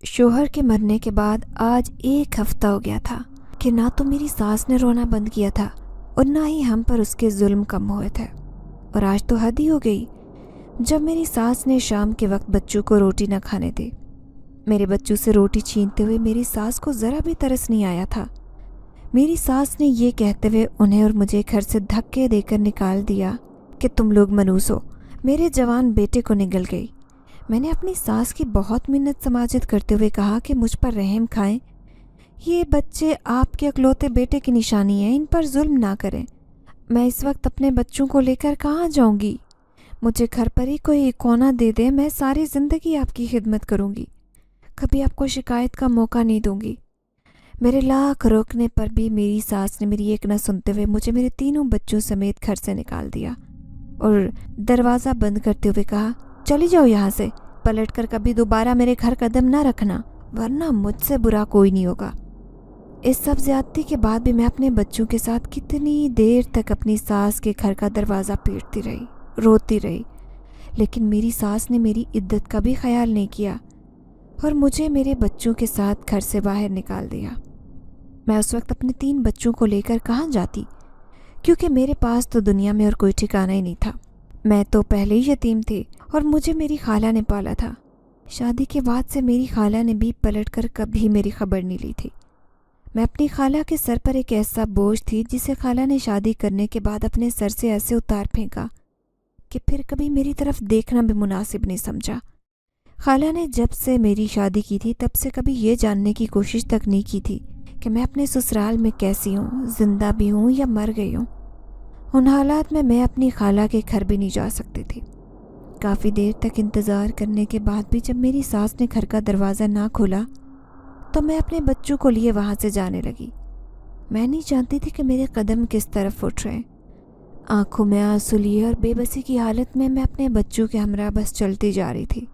شوہر کے مرنے کے بعد آج 1 ہفتہ ہو گیا تھا کہ نہ تو میری ساس نے رونا بند کیا تھا اور نہ ہی ہم پر اس کے ظلم کم ہوئے تھے۔ اور آج تو حد ہی ہو گئی جب میری ساس نے شام کے وقت بچوں کو روٹی نہ کھانے دی۔ میرے بچوں سے روٹی چھینتے ہوئے میری ساس کو ذرا بھی ترس نہیں آیا تھا۔ میری ساس نے یہ کہتے ہوئے انہیں اور مجھے گھر سے دھکے دے کر نکال دیا کہ تم لوگ منحوس ہو، میرے جوان بیٹے کو نگل گئی۔ میں نے اپنی ساس کی بہت منت سماجت کرتے ہوئے کہا کہ مجھ پر رحم کھائیں، یہ بچے آپ کے اکلوتے بیٹے کی نشانی ہیں، ان پر ظلم نہ کریں۔ میں اس وقت اپنے بچوں کو لے کر کہاں جاؤں گی؟ مجھے گھر پر ہی کوئی کونا دے دے، میں ساری زندگی آپ کی خدمت کروں گی، کبھی آپ کو شکایت کا موقع نہیں دوں گی۔ میرے لاکھ روکنے پر بھی میری ساس نے میری ایک نہ سنتے ہوئے مجھے میرے 3 بچوں سمیت گھر سے نکال دیا اور دروازہ بند کرتے ہوئے کہا، چلی جاؤ یہاں سے، پلٹ کر کبھی دوبارہ میرے گھر قدم نہ رکھنا، ورنہ مجھ سے برا کوئی نہیں ہوگا۔ اس سب زیادتی کے بعد بھی میں اپنے بچوں کے ساتھ کتنی دیر تک اپنی ساس کے گھر کا دروازہ پیٹتی رہی، روتی رہی، لیکن میری ساس نے میری عدت کا بھی خیال نہیں کیا اور مجھے میرے بچوں کے ساتھ گھر سے باہر نکال دیا۔ میں اس وقت اپنے 3 بچوں کو لے کر کہاں جاتی، کیونکہ میرے پاس تو دنیا میں اور کوئی ٹھکانہ ہی نہیں تھا۔ میں تو پہلے ہی یتیم تھی اور مجھے میری خالہ نے پالا تھا۔ شادی کے بعد سے میری خالہ نے بھی پلٹ کر کبھی میری خبر نہیں لی تھی۔ میں اپنی خالہ کے سر پر ایک ایسا بوجھ تھی جسے خالہ نے شادی کرنے کے بعد اپنے سر سے ایسے اتار پھینکا کہ پھر کبھی میری طرف دیکھنا بھی مناسب نہیں سمجھا۔ خالہ نے جب سے میری شادی کی تھی تب سے کبھی یہ جاننے کی کوشش تک نہیں کی تھی کہ میں اپنے سسرال میں کیسی ہوں، زندہ بھی ہوں یا مر گئی ہوں۔ ان حالات میں اپنی خالہ کے گھر بھی نہیں جا سکتی تھی۔ کافی دیر تک انتظار کرنے کے بعد بھی جب میری ساس نے گھر کا دروازہ نہ کھولا تو میں اپنے بچوں کو لیے وہاں سے جانے لگی۔ میں نہیں جانتی تھی کہ میرے قدم کس طرف اٹھ رہے۔ آنکھوں میں آنسو لیے اور بے بسی کی حالت میں اپنے بچوں کے ہمراہ بس چلتی جا رہی تھی۔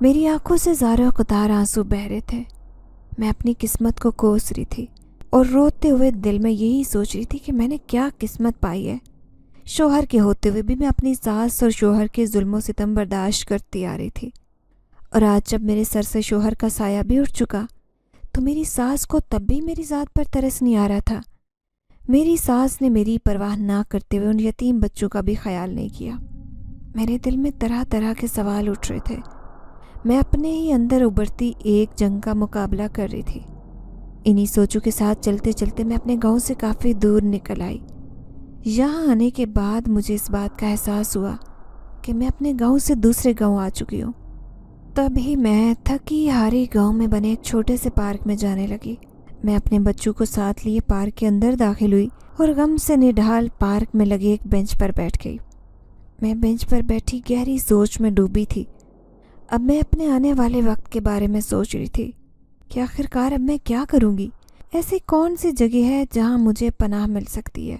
میری آنکھوں سے زاروں قطار آنسو بہہ رہے تھے۔ میں اپنی قسمت کو کوس رہی تھی اور روتے ہوئے دل میں یہی سوچ رہی تھی کہ میں نے کیا قسمت پائی ہے۔ شوہر کے ہوتے ہوئے بھی میں اپنی ساس اور شوہر کے ظلم و ستم برداشت کرتی آ رہی تھی، اور آج جب میرے سر سے شوہر کا سایہ بھی اٹھ چکا تو میری ساس کو تب بھی میری ذات پر ترس نہیں آ رہا تھا۔ میری ساس نے میری پرواہ نہ کرتے ہوئے ان یتیم بچوں کا بھی خیال نہیں کیا۔ میرے دل میں طرح طرح کے سوال اٹھ رہے تھے۔ میں اپنے ہی اندر ابھرتی ایک جنگ کا مقابلہ کر رہی تھی۔ انہی سوچوں کے ساتھ چلتے چلتے میں اپنے گاؤں سے کافی دور نکل آئی۔ یہاں آنے کے بعد مجھے اس بات کا احساس ہوا کہ میں اپنے گاؤں سے دوسرے گاؤں آ چکی ہوں۔ تبھی میں تھکی ہاری گاؤں میں بنے ایک چھوٹے سے پارک میں جانے لگی۔ میں اپنے بچوں کو ساتھ لیے پارک کے اندر داخل ہوئی اور غم سے نڈھال پارک میں لگے ایک بینچ پر بیٹھ گئی۔ میں بینچ پر بیٹھی گہری سوچ میں ڈوبی تھی۔ اب میں اپنے آنے والے وقت کے بارے میں سوچ رہی تھی کہ آخرکار اب میں کیا کروں گی؟ ایسی کون سی جگہ ہے جہاں مجھے پناہ مل سکتی ہے؟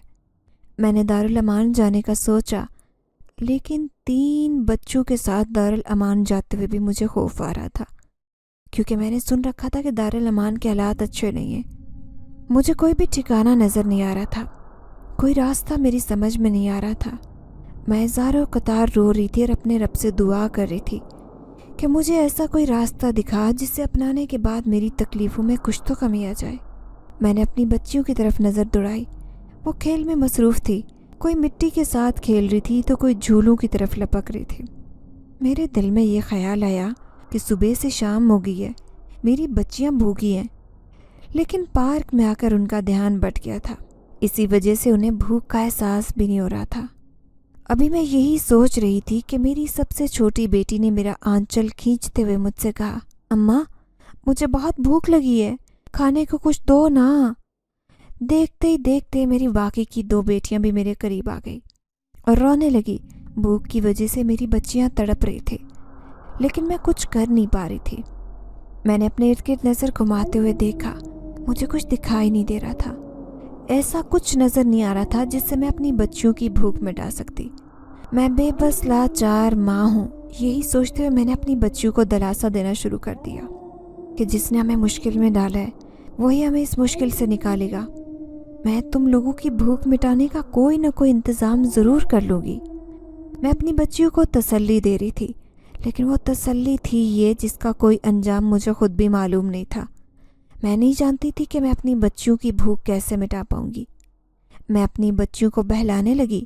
میں نے دارالامان جانے کا سوچا، لیکن 3 بچوں کے ساتھ دارالامان جاتے ہوئے بھی مجھے خوف آ رہا تھا، کیونکہ میں نے سن رکھا تھا کہ دارالامان کے حالات اچھے نہیں ہیں۔ مجھے کوئی بھی ٹھکانہ نظر نہیں آ رہا تھا، کوئی راستہ میری سمجھ میں نہیں آ رہا تھا۔ میں زاروں قطار رو رہی تھی اور اپنے رب سے دعا کر رہی تھی کہ مجھے ایسا کوئی راستہ دکھا جسے اپنانے کے بعد میری تکلیفوں میں کچھ تو کمی آ جائے۔ میں نے اپنی بچیوں کی طرف نظر دوڑائی۔ وہ کھیل میں مصروف تھی، کوئی مٹی کے ساتھ کھیل رہی تھی تو کوئی جھولوں کی طرف لپک رہی تھی۔ میرے دل میں یہ خیال آیا کہ صبح سے شام ہو گئی ہے، میری بچیاں بھوکی ہیں، لیکن پارک میں آ کر ان کا دھیان بٹ گیا تھا، اسی وجہ سے انہیں بھوک کا احساس بھی نہیں ہو رہا تھا۔ ابھی میں یہی سوچ رہی تھی کہ میری سب سے چھوٹی بیٹی نے میرا آنچل کھینچتے ہوئے مجھ سے کہا، اماں مجھے بہت بھوک لگی ہے، کھانے کو کچھ دو نا۔ دیکھتے ہی دیکھتے میری باقی کی 2 بیٹیاں بھی میرے قریب آ گئی اور رونے لگی۔ بھوک کی وجہ سے میری بچیاں تڑپ رہی تھی، لیکن میں کچھ کر نہیں پا رہی تھی۔ میں نے اپنے ارد گرد نظر گھماتے ہوئے دیکھا، مجھے کچھ دکھائی نہیں دے رہا تھا، ایسا کچھ نظر نہیں آ رہا تھا جس سے میں اپنی بچیوں کی بھوک مٹا سکتی۔ میں بے بس لاچار ماں ہوں، یہی سوچتے ہوئے میں نے اپنی بچیوں کو دلاسا دینا شروع کر دیا کہ جس نے ہمیں مشکل میں ڈالا ہے وہی ہمیں اس مشکل سے نکالے گا۔ میں تم لوگوں کی بھوک مٹانے کا کوئی نہ کوئی انتظام ضرور کر لوں گی۔ میں اپنی بچیوں کو تسلی دے رہی تھی، لیکن وہ تسلی تھی یہ جس کا کوئی انجام مجھے خود بھی معلوم نہیں تھا۔ میں نہیں جانتی تھی کہ میں اپنی بچیوں کی بھوک کیسے مٹا پاؤں گی۔ میں اپنی بچیوں کو بہلانے لگی۔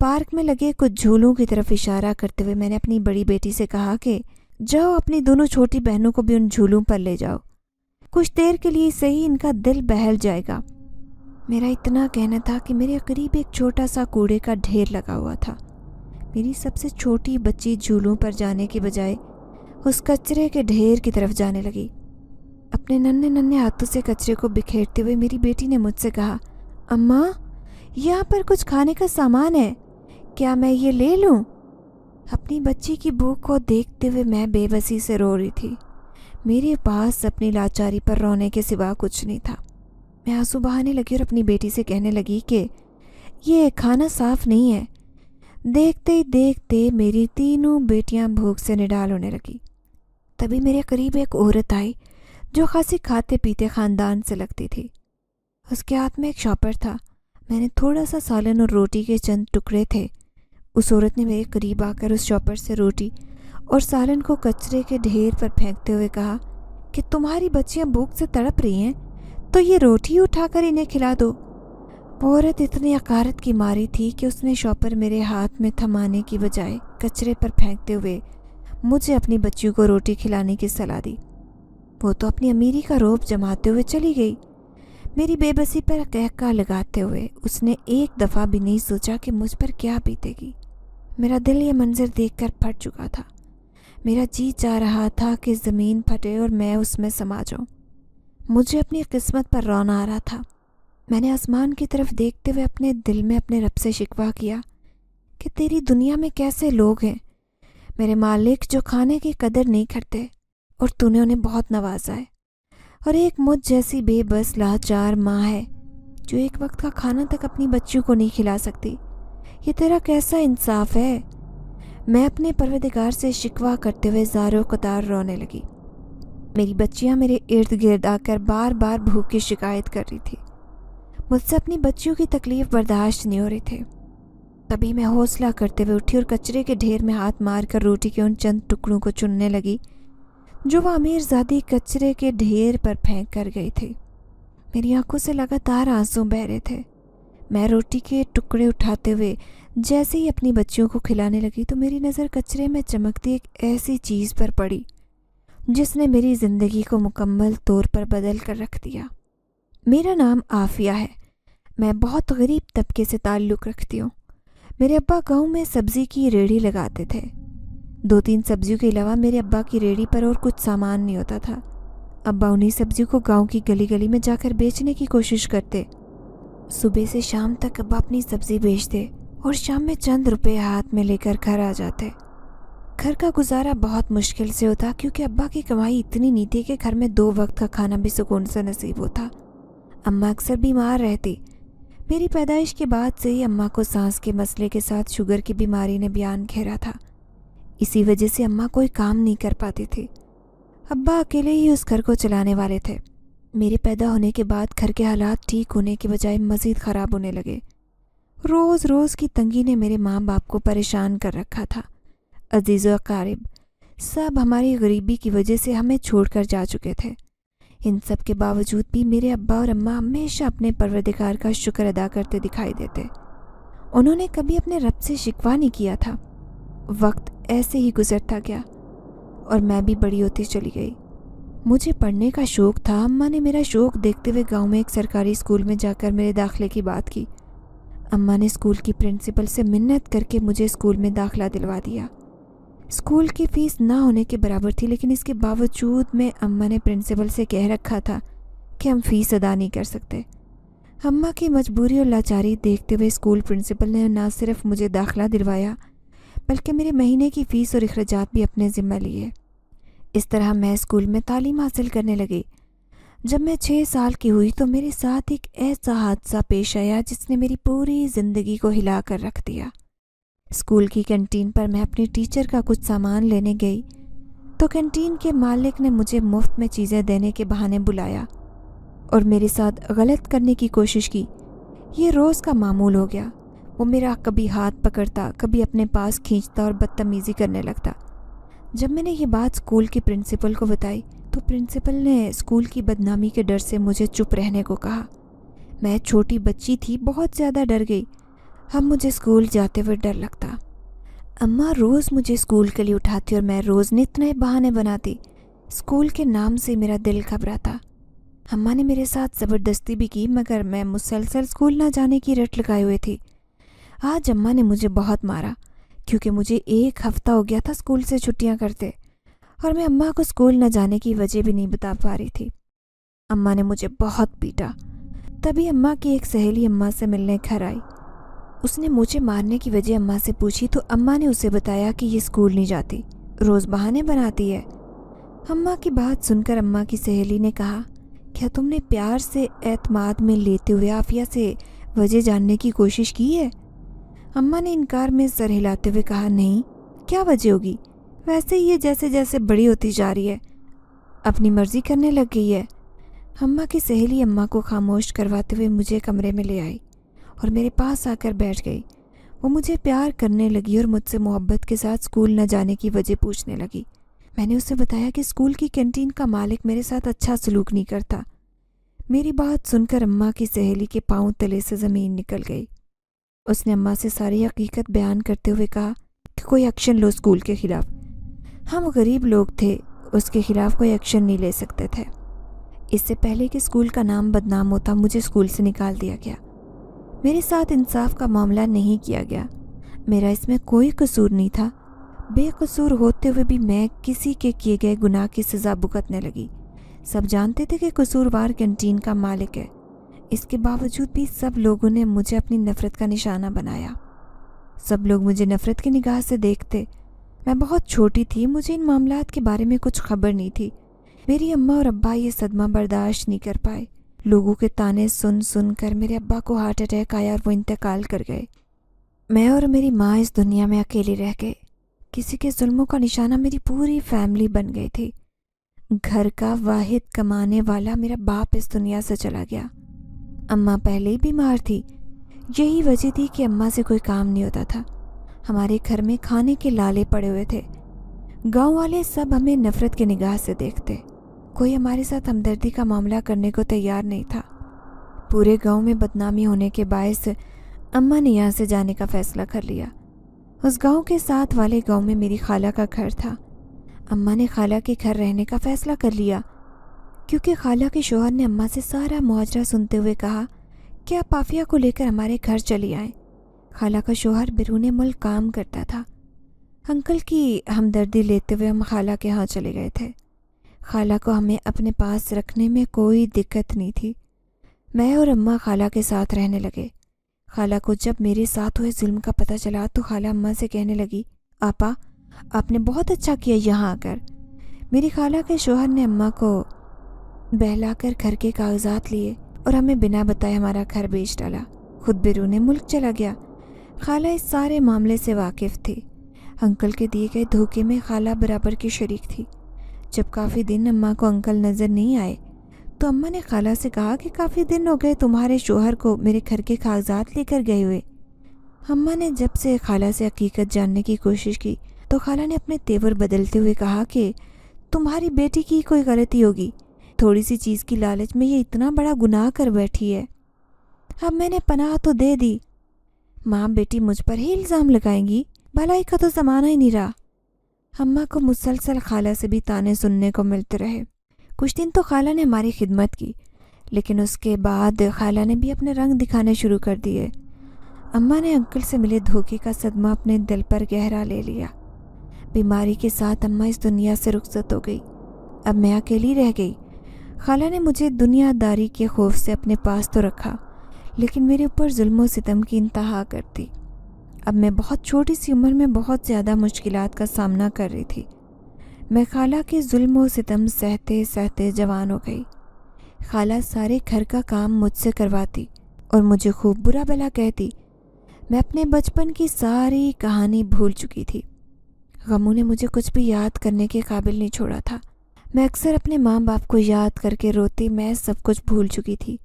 پارک میں لگے کچھ جھولوں کی طرف اشارہ کرتے ہوئے میں نے اپنی بڑی بیٹی سے کہا کہ جاؤ اپنی دونوں چھوٹی بہنوں کو بھی ان جھولوں پر لے جاؤ، کچھ دیر کے لیے صحیح ان کا دل بہل جائے گا۔ میرا اتنا کہنا تھا کہ میرے قریب ایک چھوٹا سا کوڑے کا ڈھیر لگا ہوا تھا۔ میری سب سے چھوٹی بچی جھولوں پر جانے کی بجائے اس کچرے کے ڈھیر کی طرف جانے لگی۔ اپنے ننھے ننھے ہاتھوں سے کچرے کو بکھیرتے ہوئے میری بیٹی نے مجھ سے کہا، اماں یہاں پر کچھ کھانے کا سامان ہے، کیا میں یہ لے لوں؟ اپنی بچی کی بھوک کو دیکھتے ہوئے میں بے بسی سے رو رہی تھی۔ میرے پاس اپنی لاچاری پر رونے کے سوا کچھ نہیں تھا۔ میں آنسو بہانے لگی اور اپنی بیٹی سے کہنے لگی کہ یہ کھانا صاف نہیں ہے۔ دیکھتے ہی دیکھتے میری تینوں بیٹیاں بھوک سے نڈال ہونے لگی۔ تبھی میرے قریب ایک عورت آئی جو خاصی کھاتے پیتے خاندان سے لگتی تھی۔ اس کے ہاتھ میں ایک شاپر تھا۔ میں نے تھوڑا سا سالن اور روٹی کے چند ٹکڑے تھے۔ اس عورت نے میرے قریب آ کر اس شاپر سے روٹی اور سالن کو کچرے کے ڈھیر پر پھینکتے ہوئے کہا کہ تمہاری بچیاں بھوک سے تڑپ رہی ہیں تو یہ روٹی اٹھا کر انہیں کھلا دو۔ وہ عورت اتنی حقارت کی ماری تھی کہ اس نے شاپر میرے ہاتھ میں تھمانے کی بجائے کچرے پر پھینکتے ہوئے مجھے اپنی بچیوں کو روٹی کھلانے کی صلاح دی۔ وہ تو اپنی امیری کا روب جماتے ہوئے چلی گئی۔ میری بے بسی پر قہقہ لگاتے ہوئے اس نے ایک دفعہ بھی نہیں سوچا کہ مجھ پر کیا بیتے گی۔ میرا دل یہ منظر دیکھ کر پھٹ چکا تھا۔ میرا جی چاہ رہا تھا کہ زمین پھٹے اور میں اس میں سما جاؤں۔ مجھے اپنی قسمت پر رونا آ رہا تھا۔ میں نے آسمان کی طرف دیکھتے ہوئے اپنے دل میں اپنے رب سے شکوہ کیا کہ تیری دنیا میں کیسے لوگ ہیں میرے مالک جو کھانے کی قدر نہیں کرتے، اور تو نے انہیں بہت نوازا ہے، اور ایک مجھ جیسی بے بس لاچار ماں ہے جو ایک وقت کا کھانا تک اپنی بچیوں کو نہیں کھلا سکتی۔ یہ تیرا کیسا انصاف ہے؟ میں اپنے پروردگار سے شکوہ کرتے ہوئے زاروں قطار رونے لگی۔ میری بچیاں میرے ارد گرد آ کر بار بار بھوک کی شکایت کر رہی تھی۔ مجھ سے اپنی بچیوں کی تکلیف برداشت نہیں ہو رہی تھی۔ تبھی میں حوصلہ کرتے ہوئے اٹھی اور کچرے کے ڈھیر میں ہاتھ مار کر روٹی کے ان چند ٹکڑوں کو چننے لگی جو وہ امیر زادی کچرے کے ڈھیر پر پھینک کر گئی تھی۔ میری آنکھوں سے لگاتار آنسو بہ رہے تھے۔ میں روٹی کے ٹکڑے اٹھاتے ہوئے جیسے ہی اپنی بچیوں کو کھلانے لگی تو میری نظر کچرے میں چمکتی ایک ایسی چیز پر پڑی جس نے میری زندگی کو مکمل طور پر بدل کر رکھ دیا۔ میرا نام عافیہ ہے۔ میں بہت غریب طبقے سے تعلق رکھتی ہوں۔ میرے ابا گاؤں میں سبزی کی ریڑھی لگاتے تھے۔ 2-3 سبزیوں کے علاوہ میرے ابا کی ریڑھی پر اور کچھ سامان نہیں ہوتا تھا۔ ابا انہی سبزیوں کو گاؤں کی گلی گلی میں جا کر بیچنے کی کوشش کرتے۔ صبح سے شام تک ابا اپنی سبزی بیچتے اور شام میں چند روپے ہاتھ میں لے کر گھر آ جاتے۔ گھر کا گزارا بہت مشکل سے ہوتا کیونکہ ابا کی کمائی اتنی نہیں تھی کہ گھر میں 2 وقت کا کھانا بھی سکون سے نصیب ہوتا۔ اماں اکثر بیمار رہتی۔ میری پیدائش کے بعد سے ہی اماں کو سانس کے مسئلے کے ساتھ شوگر کی بیماری نے بیان گھیرا تھا۔ اسی وجہ سے اماں کوئی کام نہیں کر پاتی تھی۔ ابا اکیلے ہی اس گھر کو چلانے والے تھے۔ میرے پیدا ہونے کے بعد گھر کے حالات ٹھیک ہونے کے بجائے مزید خراب ہونے لگے۔ روز روز کی تنگی نے میرے ماں باپ کو پریشان کر رکھا تھا۔ عزیز و اقارب سب ہماری غریبی کی وجہ سے ہمیں چھوڑ کر جا چکے تھے۔ ان سب کے باوجود بھی میرے ابا اور اماں ہمیشہ اپنے پروردگار کا شکر ادا کرتے دکھائی دیتے۔ انہوں نے کبھی اپنے رب سے شکوہ نہیں کیا تھا۔ وقت ایسے ہی گزرتا گیا اور میں بھی بڑی ہوتی چلی گئی۔ مجھے پڑھنے کا شوق تھا۔ اماں نے میرا شوق دیکھتے ہوئے گاؤں میں ایک سرکاری اسکول میں جا کر میرے داخلے کی بات کی۔ اماں نے اسکول کی پرنسپل سے منت کر کے مجھے اسکول میں داخلہ دلوا دیا۔ اسکول کی فیس نہ ہونے کے برابر تھی، لیکن اس کے باوجود میں اماں نے پرنسپل سے کہہ رکھا تھا کہ ہم فیس ادا نہیں کر سکتے۔ اماں کی مجبوری اور لاچاری دیکھتے ہوئے اسکول پرنسپل نے نہ صرف مجھے داخلہ دلوایا بلکہ میرے مہینے کی فیس اور اخراجات بھی اپنے ذمہ لیے۔ اس طرح میں اسکول میں تعلیم حاصل کرنے لگی۔ جب میں 6 سال کی ہوئی تو میرے ساتھ ایک ایسا حادثہ پیش آیا جس نے میری پوری زندگی کو ہلا کر رکھ دیا۔ اسکول کی کینٹین پر میں اپنی ٹیچر کا کچھ سامان لینے گئی تو کینٹین کے مالک نے مجھے مفت میں چیزیں دینے کے بہانے بلایا اور میرے ساتھ غلط کرنے کی کوشش کی۔ یہ روز کا معمول ہو گیا۔ وہ میرا کبھی ہاتھ پکڑتا، کبھی اپنے پاس کھینچتا اور بدتمیزی کرنے لگتا۔ जब मैंने ये बात स्कूल की प्रिंसिपल को बताई तो प्रिंसिपल ने स्कूल की बदनामी के डर से मुझे चुप रहने को कहा। मैं छोटी बच्ची थी, बहुत ज़्यादा डर गई। अब मुझे स्कूल जाते हुए डर लगता। अम्मा रोज़ मुझे स्कूल के लिए उठाती और मैं रोज़ नित नए बहाने बनाती। स्कूल के नाम से मेरा दिल घबराता। अम्मा ने मेरे साथ ज़बरदस्ती भी की, मगर मैं मुसलसल स्कूल ना जाने की रट लगाए हुए थी। आज अम्मा ने मुझे बहुत मारा क्योंकि मुझे 1 हफ्ता हो गया था स्कूल से छुट्टियां करते, और मैं अम्मा को स्कूल न जाने की वजह भी नहीं बता पा रही थी। अम्मा ने मुझे बहुत पीटा। तभी अम्मा की एक सहेली अम्मा से मिलने घर आई। उसने मुझे मारने की वजह अम्मा से पूछी तो अम्मा ने उसे बताया कि ये स्कूल नहीं जाती, रोज़ बहाने बनाती है। अम्मा की बात सुनकर अम्मा की सहेली ने कहा, क्या तुमने प्यार से एतमाद में लेते हुए आफिया से वजह जानने की कोशिश की है? अम्मा ने इनकार में सर हिलाते हुए कहा, नहीं, क्या वजह होगी, वैसे ही ये जैसे जैसे बड़ी होती जा रही है अपनी मर्जी करने लग गई है। अम्मा की सहेली अम्मा को खामोश करवाते हुए मुझे कमरे में ले आई और मेरे पास आकर बैठ गई। वो मुझे प्यार करने लगी और मुझसे मोहब्बत के साथ स्कूल न जाने की वजह पूछने लगी। मैंने उसे बताया कि स्कूल की कैंटीन का मालिक मेरे साथ अच्छा सलूक नहीं करता। मेरी बात सुनकर अम्मा की सहेली के पांव तले से ज़मीन निकल गई। उसने अम्मा से सारी हकीकत बयान करते हुए कहा कि कोई एक्शन लो स्कूल के खिलाफ। हम गरीब लोग थे, उसके खिलाफ कोई एक्शन नहीं ले सकते थे। इससे पहले कि स्कूल का नाम बदनाम होता, मुझे स्कूल से निकाल दिया गया। मेरे साथ इंसाफ का मामला नहीं किया गया। मेरा इसमें कोई कसूर नहीं था। बेकसूर होते हुए भी मैं किसी के किए गए गुनाह की सज़ा भुगतने लगी। सब जानते थे कि कसूरवार कैंटीन का मालिक है। इसके बावजूद भी सब लोगों ने मुझे अपनी नफ़रत का निशाना बनाया। सब लोग मुझे नफ़रत की निगाह से देखते। मैं बहुत छोटी थी, मुझे इन मामलात के बारे में कुछ खबर नहीं थी। मेरी अम्मा और अब्बा ये सदमा बर्दाश्त नहीं कर पाए। लोगों के ताने सुन सुन कर मेरे अब्बा को हार्ट अटैक आया और वो इंतकाल कर गए। मैं और मेरी माँ इस दुनिया में अकेली रह गए। किसी के जुल्मों का निशाना मेरी पूरी फैमिली बन गई थी। घर का वाहिद कमाने वाला मेरा बाप इस दुनिया से चला गया। अम्मा पहले ही बीमार थी। यही वजह थी कि अम्मा से कोई काम नहीं होता था। हमारे घर में खाने के लाले पड़े हुए थे। गांव वाले सब हमें नफ़रत की निगाह से देखते। कोई हमारे साथ हमदर्दी का मामला करने को तैयार नहीं था। पूरे गांव में बदनामी होने के बायस अम्मा ने यहाँ से जाने का फ़ैसला कर लिया। उस गांव के साथ वाले गांव में मेरी खाला का घर था। अम्मा ने खाला के घर रहने का फ़ैसला कर लिया क्योंकि खाला के शोहर ने अम्मा से सारा मुआवजा सुनते हुए कहा कि आप आफिया को लेकर हमारे घर चली आएँ। खाला का शोहर बैरून मुल्क काम करता था। अंकल की हमदर्दी लेते हुए हम खाला के यहाँ चले गए थे। खाला को हमें अपने पास रखने में कोई दिक्कत नहीं थी। मैं और अम्मा खाला के साथ रहने लगे। खाला को जब मेरे साथ हुए जुल्म का पता चला तो खाला अम्मा से कहने लगी, आपा, आपने बहुत अच्छा किया यहाँ आकर। मेरी खाला के शोहर ने अम्मा को बहलाकर घर के कागजात लिए और हमें बिना बताए हमारा घर बेच डाला। खुद बैरून मुल्क चला गया। खाला इस सारे मामले से वाकिफ़ थी। अंकल के दिए गए धोखे में खाला बराबर की शरीक थी। जब काफ़ी दिन अम्मा को अंकल नज़र नहीं आए तो अम्मा ने खाला से कहा कि काफ़ी दिन हो गए तुम्हारे शोहर को मेरे घर के कागजात लेकर गए हुए। अम्मा ने जब से खाला से हकीकत जानने की कोशिश की तो खाला ने अपने तेवर बदलते हुए कहा कि तुम्हारी बेटी की कोई गलती होगी, थोड़ी सी चीज़ की लालच में ये इतना बड़ा गुनाह कर बैठी है। अब मैंने पनाह तो दे दी, माँ बेटी मुझ पर ही इल्ज़ाम लगाएंगी, भलाई का तो ज़माना ही नहीं रहा। अम्मा को मुसलसल खाला से भी ताने सुनने को मिलते रहे। कुछ दिन तो खाला ने हमारी खिदमत की, लेकिन उसके बाद खाला ने भी अपने रंग दिखाने शुरू कर दिए। अम्मा ने अंकल से मिले धोखे का सदमा अपने दिल पर गहरा ले लिया। बीमारी के साथ अम्मा इस दुनिया से रुखसत हो गई। अब मैं अकेली रह गई। खाला ने मुझे दुनियादारी के खौफ से अपने पास तो रखा, लेकिन मेरे ऊपर जुल्म व सितम की इंतहा कर दी। अब मैं बहुत छोटी सी उम्र में बहुत ज़्यादा मुश्किलात का सामना कर रही थी। मैं खाला के जुल्म व सितम सहते सहते जवान हो गई। खाला सारे घर का काम मुझसे करवाती और मुझे खूब बुरा भला कहती। मैं अपने बचपन की सारी कहानी भूल चुकी थी। गमों ने मुझे कुछ भी याद करने के काबिल नहीं छोड़ा था। मैं अक्सर अपने माँ बाप को याद करके रोती। मैं सब कुछ भूल चुकी थी,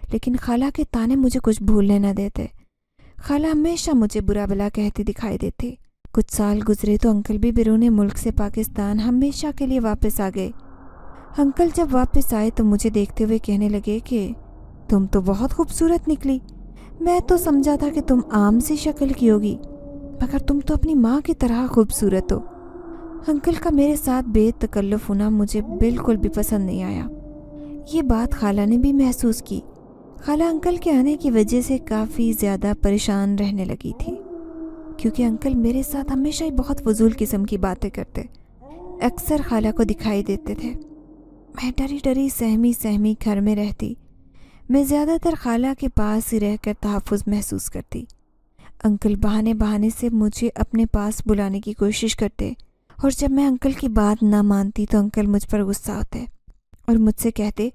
लेकिन खाला के ताने मुझे कुछ भूलने न देते। खाला हमेशा मुझे बुरा भला कहती दिखाई देती। कुछ साल गुजरे तो अंकल भी बैरून मुल्क से पाकिस्तान हमेशा के लिए वापस आ गए। अंकल जब वापस आए तो मुझे देखते हुए कहने लगे कि तुम तो बहुत खूबसूरत निकली। मैं तो समझा था कि तुम आम सी शक्ल की होगी, मगर तुम तो अपनी माँ की तरह खूबसूरत हो। अंकल का मेरे साथ बेतकल्लुफ़ होना मुझे बिल्कुल भी पसंद नहीं आया। ये बात खाला ने भी महसूस की। खाला अंकल के आने की वजह से काफ़ी ज़्यादा परेशान रहने लगी थी, क्योंकि अंकल मेरे साथ हमेशा ही बहुत फजूल किस्म की बातें करते, अक्सर खाला को दिखाई देते थे। मैं डरी डरी सहमी सहमी घर में रहती। मैं ज़्यादातर खाला के पास ही रहकर तहफ़्फ़ुज़ महसूस करती। अंकल बहाने बहाने से मुझे अपने पास बुलाने की कोशिश करते, और जब मैं अंकल की बात ना मानती तो अंकल मुझ पर गुस्सा होते और मुझसे कहते,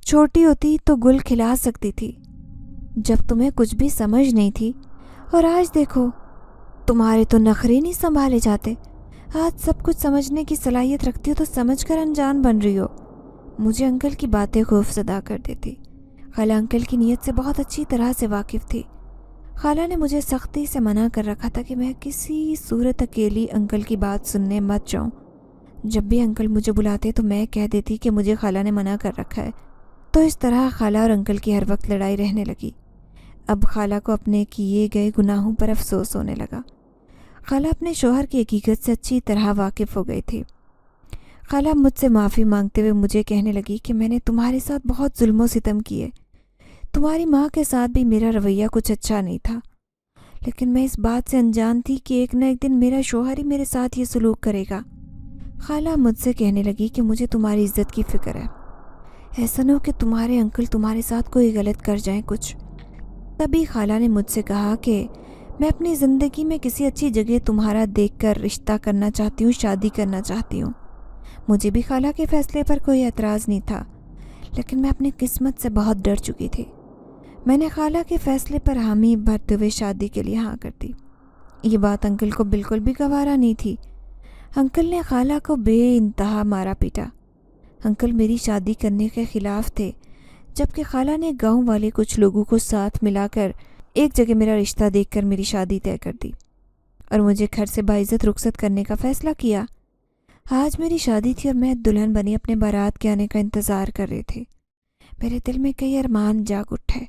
छोटी होती तो गुल खिला सकती थी, जब तुम्हें कुछ भी समझ नहीं थी, और आज देखो तुम्हारे तो नखरे नहीं संभाले जाते। आज सब कुछ समझने की सलाहियत रखती हो तो समझकर अनजान बन रही हो। मुझे अंकल की बातें खौफज़दा कर देती। खाला अंकल की नीयत से बहुत अच्छी तरह से वाकिफ़ थी। खाला ने मुझे सख्ती से मना कर रखा था कि मैं किसी सूरत अकेली अंकल की बात सुनने मत जाऊं। जब भी अंकल मुझे बुलाते तो मैं कह देती कि मुझे खाला ने मना कर रखा है। तो इस तरह खाला और अंकल की हर वक्त लड़ाई रहने लगी। अब खाला को अपने किए गए गुनाहों पर अफसोस होने लगा। खाला अपने शोहर की हकीकत से अच्छी तरह वाकिफ़ हो गई थी। खाला मुझसे माफ़ी मांगते हुए मुझे कहने लगी कि मैंने तुम्हारे साथ बहुत जुल्म सितम किए। तुम्हारी माँ के साथ भी मेरा रवैया कुछ अच्छा नहीं था, लेकिन मैं इस बात से अनजान थी कि एक न एक दिन मेरा शोहर ही मेरे साथ ये सलूक करेगा। खाला मुझसे कहने लगी कि मुझे तुम्हारी इज्जत की फ़िक्र है। ऐसा न हो कि तुम्हारे अंकल तुम्हारे साथ कोई गलत कर जाएं कुछ। तभी खाला ने मुझसे कहा कि मैं अपनी ज़िंदगी में किसी अच्छी जगह तुम्हारा देखकर रिश्ता करना चाहती हूँ, शादी करना चाहती हूँ। मुझे भी खाला के फ़ैसले पर कोई एतराज़ नहीं था, लेकिन मैं अपनी किस्मत से बहुत डर चुकी थी। मैंने खाला के फ़ैसले पर हामी भरते हुए शादी के लिए हाँ कर दी। ये बात अंकल को बिल्कुल भी गवारा नहीं थी। अंकल ने खाला को बेइंतहा मारा पीटा। अंकल मेरी शादी करने के ख़िलाफ़ थे, जबकि खाला ने गांव वाले कुछ लोगों को साथ मिलाकर एक जगह मेरा रिश्ता देखकर मेरी शादी तय कर दी और मुझे घर से बाइज़्ज़त रुखसत करने का फ़ैसला किया। आज मेरी शादी थी और मैं दुल्हन बनी अपने बारात के आने का इंतज़ार कर रही थी। मेरे दिल में कई अरमान जाग उठे।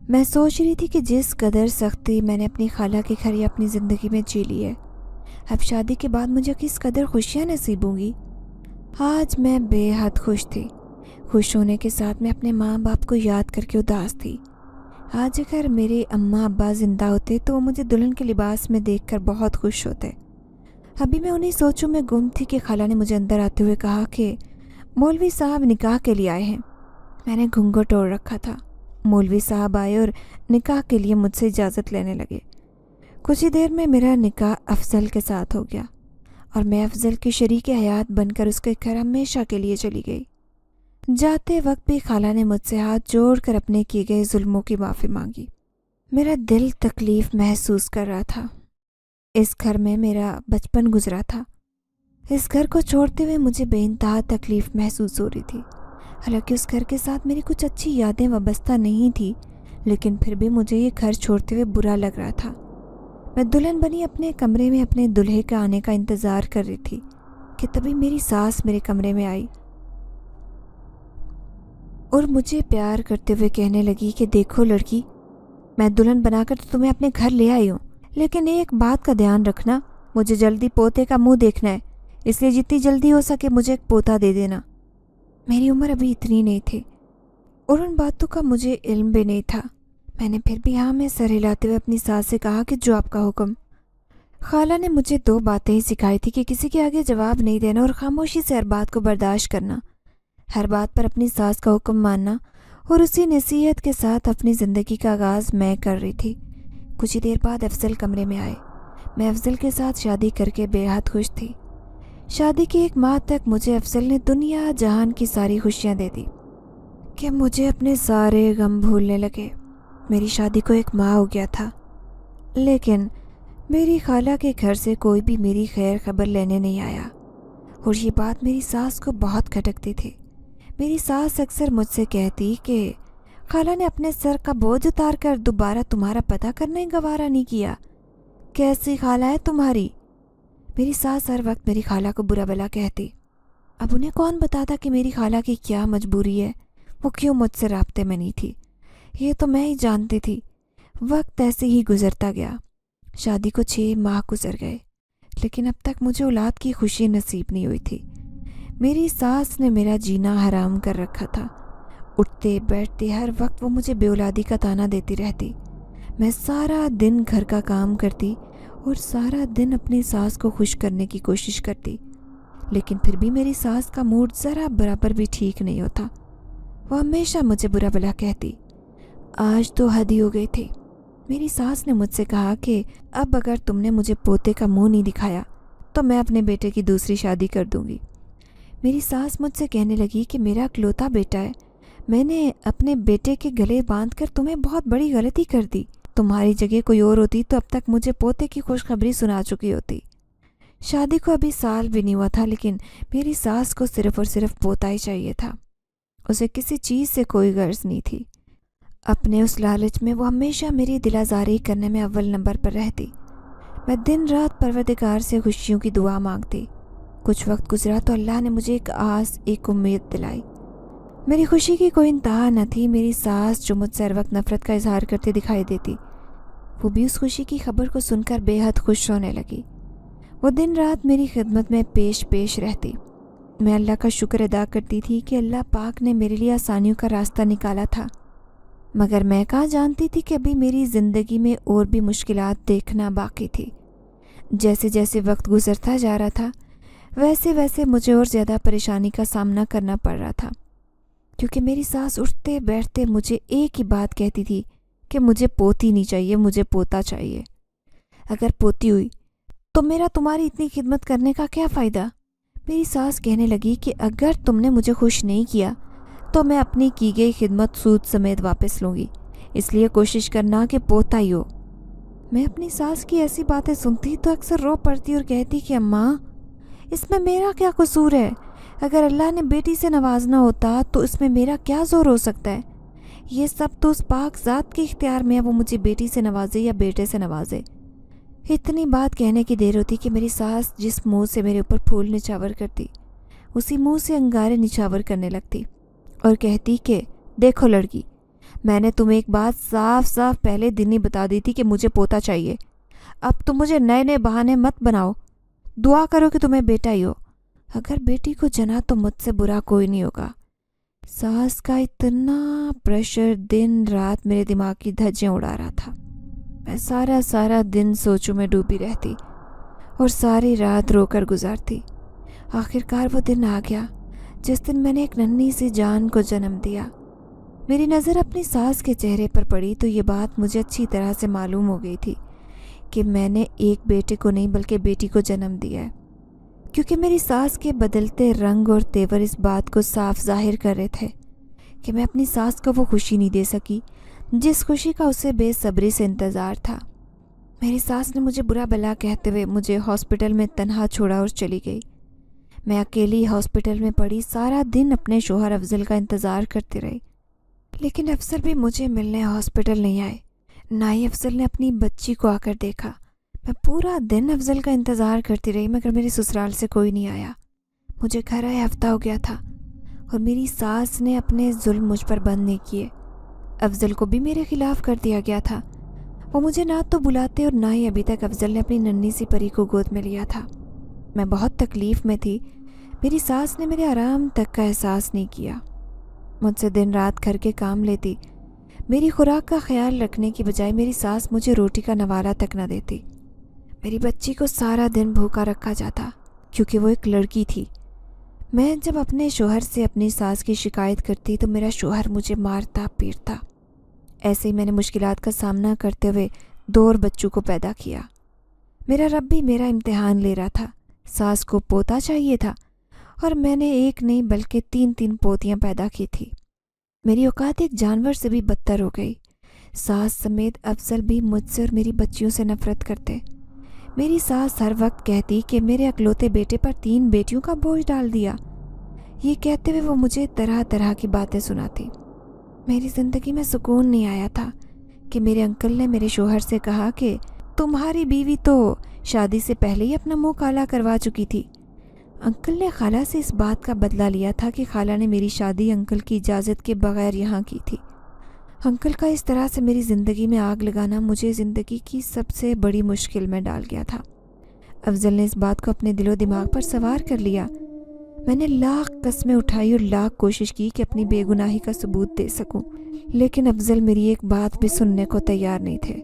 मैं सोच रही थी कि जिस कदर सख्ती मैंने अपनी खाला के घर या अपनी ज़िंदगी में जी ली है, अब शादी के बाद मुझे किस कदर खुशियाँ नसीब होंगी। आज मैं बेहद खुश थी। खुश होने के साथ मैं अपने माँ बाप को याद करके उदास थी। आज अगर मेरे अम्मा अब्बा ज़िंदा होते तो वो मुझे दुल्हन के लिबास में देखकर बहुत खुश होते। अभी मैं उन्हीं सोचों में गुम थी कि खाला ने मुझे अंदर आते हुए कहा कि मौलवी साहब निकाह के लिए आए हैं। मैंने घूंघट ओढ़ रखा था। मौलवी साहब आए और निकाह के लिए मुझसे इजाज़त लेने लगे। कुछ ही देर में मेरा निकाह अफजल के साथ हो गया और मैं अफजल की शरीक हयात बनकर उसके घर हमेशा के लिए चली गई। जाते वक्त भी खाला ने मुझसे हाथ जोड़कर अपने किए गए जुल्मों की माफ़ी मांगी। मेरा दिल तकलीफ़ महसूस कर रहा था। इस घर में मेरा बचपन गुजरा था। इस घर को छोड़ते हुए मुझे बेइंतहा तकलीफ़ महसूस हो रही थी। हालांकि उस घर के साथ मेरी कुछ अच्छी यादें वाबस्ता नहीं थी, लेकिन फिर भी मुझे ये घर छोड़ते हुए बुरा लग रहा था। मैं दुल्हन बनी अपने कमरे में अपने दूल्हे के आने का इंतज़ार कर रही थी कि तभी मेरी सास मेरे कमरे में आई और मुझे प्यार करते हुए कहने लगी कि देखो लड़की, मैं दुल्हन बनाकर तो तुम्हें अपने घर ले आई हूँ, लेकिन एक बात का ध्यान रखना, मुझे जल्दी पोते का मुंह देखना है, इसलिए जितनी जल्दी हो सके मुझे एक पोता दे देना। मेरी उम्र अभी इतनी नहीं थी और उन बातों का मुझे इल्म भी नहीं था। मैंने फिर भी हाँ में सर हिलाते हुए अपनी सास से कहा कि जो आपका हुक्म। खाला ने मुझे 2 बातें ही सिखाई थी कि किसी के आगे जवाब नहीं देना और खामोशी से हर बात को बर्दाश्त करना, हर बात पर अपनी सास का हुक्म मानना, और उसी नसीहत के साथ अपनी ज़िंदगी का आगाज़ मैं कर रही थी। कुछ ही देर बाद अफजल कमरे में आए। मैं अफजल के साथ शादी करके बेहद खुश थी। शादी की 1 माह तक मुझे अफजल ने दुनिया जहान की सारी खुशियाँ दे दी कि मुझे अपने सारे गम भूलने लगे। मेरी शादी को 1 माह हो गया था, लेकिन मेरी खाला के घर से कोई भी मेरी खैर खबर लेने नहीं आया और ये बात मेरी सास को बहुत खटकती थी। मेरी सास अक्सर मुझसे कहती कि खाला ने अपने सर का बोझ उतार कर दोबारा तुम्हारा पता करने गवारा नहीं किया। कैसी खाला है तुम्हारी, मेरी सास हर वक्त मेरी खाला को बुरा भला कहती। अब उन्हें कौन बताता कि मेरी खाला की क्या मजबूरी है, वो क्यों मुझसे राब्ते में नहीं थी। ये तो मैं ही जानती थी। वक्त ऐसे ही गुजरता गया। शादी को 6 माह गुजर गए, लेकिन अब तक मुझे औलाद की खुशी नसीब नहीं हुई थी। मेरी सास ने मेरा जीना हराम कर रखा था। उठते बैठते हर वक्त वो मुझे बेऔलादी का ताना देती रहती। मैं सारा दिन घर का काम करती और सारा दिन अपनी सास को खुश करने की कोशिश करती, लेकिन फिर भी मेरी सास का मूड ज़रा बराबर भी ठीक नहीं होता। वो हमेशा मुझे बुरा भला कहती। आज तो हद ही हो गई थी। मेरी सास ने मुझसे कहा कि अब अगर तुमने मुझे पोते का मुंह नहीं दिखाया तो मैं अपने बेटे की दूसरी शादी कर दूंगी। मेरी सास मुझसे कहने लगी कि मेरा इकलौता बेटा है, मैंने अपने बेटे के गले बांधकर तुम्हें बहुत बड़ी गलती कर दी। तुम्हारी जगह कोई और होती तो अब तक मुझे पोते की खुशखबरी सुना चुकी होती। शादी को अभी साल भी नहीं हुआ था, लेकिन मेरी सास को सिर्फ और सिर्फ पोता ही चाहिए था। उसे किसी चीज़ से कोई गर्ज नहीं थी। अपने उस लालच में वो हमेशा मेरी दिलाजारी करने में अव्वल नंबर पर रहती। मैं दिन रात परवरदिगार से खुशियों की दुआ मांगती। कुछ वक्त गुजरा तो अल्लाह ने मुझे एक आस, एक उम्मीद दिलाई। मेरी खुशी की कोई इंतहा न थी। मेरी सास जो मुझसे हर वक्त नफरत का इजहार करती दिखाई देती, वो भी उस खुशी की खबर को सुनकर बेहद खुश होने लगी। वो दिन रात मेरी खिदमत में पेश रहती। मैं अल्लाह का शुक्र अदा करती थी कि अल्लाह पाक ने मेरे लिए आसानियों का रास्ता निकाला था, मगर मैं कहाँ जानती थी कि अभी मेरी ज़िंदगी में और भी मुश्किलात देखना बाकी थी। जैसे जैसे वक्त गुजरता जा रहा था, वैसे वैसे मुझे और ज़्यादा परेशानी का सामना करना पड़ रहा था, क्योंकि मेरी सास उठते बैठते मुझे एक ही बात कहती थी कि मुझे पोती नहीं चाहिए, मुझे पोता चाहिए। अगर पोती हुई तो मेरा तुम्हारी इतनी खिदमत करने का क्या फ़ायदा। मेरी सास कहने लगी कि अगर तुमने मुझे खुश नहीं किया तो मैं अपनी की गई खिदमत सूद समेत वापस लूँगी, इसलिए कोशिश करना कि पोता ही हो। मैं अपनी सास की ऐसी बातें सुनती तो अक्सर रो पड़ती और कहती कि अम्मा, इसमें मेरा क्या कसूर है। अगर अल्लाह ने बेटी से नवाजना होता तो इसमें मेरा क्या ज़ोर हो सकता है। ये सब तो उस पाक ज़ात के इख्तियार में है, वो मुझे बेटी से नवाजे या बेटे से नवाजे। इतनी बात कहने की देर होती कि मेरी सास जिस मुंह से मेरे ऊपर फूल निछावर करती, उसी मुंह से अंगारे निछावर करने लगती और कहती कि देखो लड़की, मैंने तुम्हें एक बात साफ साफ पहले दिन ही बता दी थी कि मुझे पोता चाहिए। अब तुम मुझे नए नए बहाने मत बनाओ। दुआ करो कि तुम्हें बेटा ही हो। अगर बेटी को जना तो मुझसे बुरा कोई नहीं होगा। सास का इतना प्रेशर दिन रात मेरे दिमाग की धज्जियां उड़ा रहा था। मैं सारा दिन सोचों में डूबी रहती और सारी रात रोकर गुजारती। आखिरकार वो दिन आ गया जिस दिन मैंने एक नन्ही सी जान को जन्म दिया। मेरी नज़र अपनी सास के चेहरे पर पड़ी तो ये बात मुझे अच्छी तरह से मालूम हो गई थी कि मैंने एक बेटे को नहीं बल्कि बेटी को जन्म दिया है, क्योंकि मेरी सास के बदलते रंग और तेवर इस बात को साफ जाहिर कर रहे थे कि मैं अपनी सास को वो खुशी नहीं दे सकी जिस खुशी का उसे बेसब्री से इंतज़ार था। मेरी सास ने मुझे बुरा भला कहते हुए मुझे हॉस्पिटल में तन्हा छोड़ा और चली गई। मैं अकेली हॉस्पिटल में पड़ी सारा दिन अपने शोहर अफजल का इंतज़ार करती रही, लेकिन अफजल भी मुझे मिलने हॉस्पिटल नहीं आए। ना ही अफजल ने अपनी बच्ची को आकर देखा। मैं पूरा दिन अफजल का इंतज़ार करती रही, मगर मेरे ससुराल से कोई नहीं आया। मुझे घर आए हफ्ता हो गया था और मेरी सास ने अपने जुल्म मुझ पर बंद नहीं किए। अफजल को भी मेरे खिलाफ कर दिया गया था। वो मुझे ना तो बुलाते और ना ही अभी तक अफजल ने अपनी नन्ही सी परी को गोद में लिया था। मैं बहुत तकलीफ़ में थी। मेरी सास ने मेरे आराम तक का एहसास नहीं किया। मुझसे दिन रात घर के काम लेती। मेरी खुराक का ख्याल रखने की बजाय मेरी सास मुझे रोटी का नवाला तक न देती। मेरी बच्ची को सारा दिन भूखा रखा जाता क्योंकि वो एक लड़की थी। मैं जब अपने शोहर से अपनी सास की शिकायत करती तो मेरा शोहर मुझे मारता पीटता। ऐसे ही मैंने मुश्किलात का सामना करते हुए 2 और बच्चों को पैदा किया। मेरा रब भी मेरा इम्तिहान ले रहा था। सास को पोता चाहिए था और मैंने एक नहीं बल्कि 3 पोतियां पैदा की थी। मेरी औकात एक जानवर से भी बदतर हो गई। सास समेत अफजल भी मुझसे और मेरी बच्चियों से नफरत करते। मेरी सास हर वक्त कहती कि मेरे अकलौते बेटे पर 3 बेटियों का बोझ डाल दिया। ये कहते हुए वो मुझे तरह तरह की बातें सुनाती। मेरी ज़िंदगी में सुकून नहीं आया था कि मेरे अंकल ने मेरे शोहर से कहा कि तुम्हारी बीवी तो شادی سے پہلے ہی اپنا منہ کالا کروا چکی تھی۔ انکل نے خالہ سے اس بات کا بدلہ لیا تھا کہ خالہ نے میری شادی انکل کی اجازت کے بغیر یہاں کی تھی۔ انکل کا اس طرح سے میری زندگی میں آگ لگانا مجھے زندگی کی سب سے بڑی مشکل میں ڈال گیا تھا۔ افضل نے اس بات کو اپنے دل و دماغ پر سوار کر لیا۔ میں نے لاکھ قسمیں اٹھائی اور لاکھ کوشش کی کہ اپنی بے گناہی کا ثبوت دے سکوں، لیکن افضل میری ایک بات بھی سننے کو تیار نہیں تھے۔